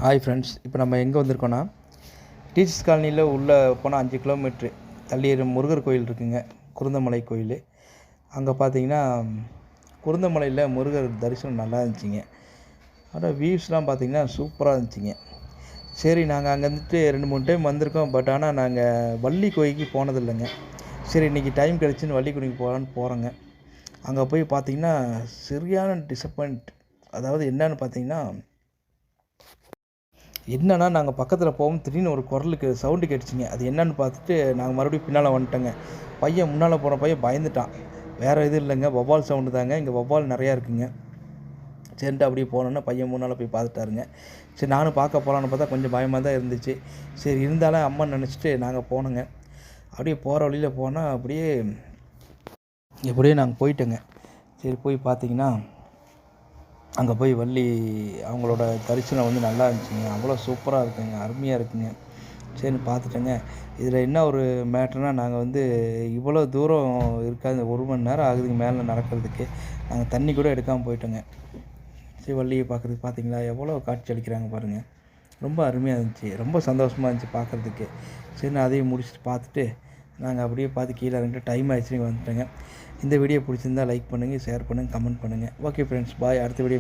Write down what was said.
Hi friends, இப்போ நம்ம எங்கே வந்திருக்கோன்னா டீச்சர்ஸ் காலனியில் உள்ளே போனால் 5 கிலோமீட்ரு தள்ளி முருகர் கோயில் இருக்குங்க. குருந்தமலை கோயில். அங்கே பார்த்தீங்கன்னா குருந்தமலையில் முருகர் தரிசனம் நல்லா இருந்துச்சுங்க. ஆனால் வியூஸ்லாம் பார்த்திங்கன்னா சூப்பராக இருந்துச்சுங்க. சரி, நாங்கள் அங்கே வந்துட்டு 2-3 டைம் வந்திருக்கோம். பட் ஆனால் நாங்கள் வள்ளி கோயிலுக்கு போனதில்லைங்க. சரி, இன்றைக்கி டைம் கிடச்சின்னு வள்ளி கோயிலுக்கு போகலான்னு போகிறோங்க. அங்கே போய் பார்த்திங்கன்னா சரியான டிசப்பாயிண்ட். அதாவது என்னன்னு பார்த்தீங்கன்னா, என்னன்னா நாங்கள் பக்கத்தில் போவோம், திடீர்னு ஒரு குரலுக்கு சவுண்டு கேட்டுச்சுங்க. அது என்னன்னு பார்த்துட்டு நாங்கள் மறுபடியும் பின்னால் வந்துட்டோங்க. பையன் முன்னால் போன பையன் பயந்துட்டான். வேறு எதுவும் இல்லைங்க, வௌவால் சவுண்டு தாங்க. இங்கே வௌவால் நிறையா இருக்குங்க. சரின்ட்டு அப்படியே போனோன்னா பையன் முன்னால் போய் பார்த்துட்டாருங்க. சரி, நானும் பார்க்க போகலான்னு பார்த்தா கொஞ்சம் பயமாக தான் இருந்துச்சு. சரி, இருந்தாலும் அம்மா நினச்சிட்டு நாங்கள் போனோங்க. அப்படியே போகிற வழியில் போனால் எப்படியே நாங்கள் போயிட்டோங்க. சரி, போய் பார்த்தீங்கன்னா அங்கே போய் வள்ளி அவங்களோட தரிசனம் வந்து நல்லா இருந்துச்சுங்க. அவ்வளோ சூப்பராக இருக்குங்க, அருமையாக இருக்குங்க. சரின்னு பார்த்துட்டேங்க. இதில் என்ன ஒரு மேட்டர்னால், நாங்கள் வந்து இவ்வளோ தூரம் இருக்காது, 1 மணி நேரம் ஆகுதுங்க மேலே நடக்கிறதுக்கு. நாங்கள் தண்ணி கூட எடுக்காமல் போயிட்டோங்க. சரி, வள்ளியை பார்க்குறதுக்கு பார்த்தீங்களா எவ்வளோ காட்சி அளிக்கிறாங்க பாருங்கள். ரொம்ப அருமையாக இருந்துச்சு, ரொம்ப சந்தோஷமாக இருந்துச்சு பார்க்குறதுக்கு. சரின்னு அதையும் முடிச்சுட்டு பார்த்துட்டு நாங்கள் அப்படியே பார்த்து கீழே இறங்கிட்டு டைம் ஆகிடுச்சு வந்துட்டோங்க. இந்த வீடியோ பிடிச்சிருந்தால் லைக் பண்ணுங்கள், ஷேர் பண்ணுங்கள், கமெண்ட் பண்ணுங்கள். ஓகே ஃப்ரெண்ட்ஸ், பாய். அடுத்த வீடியோ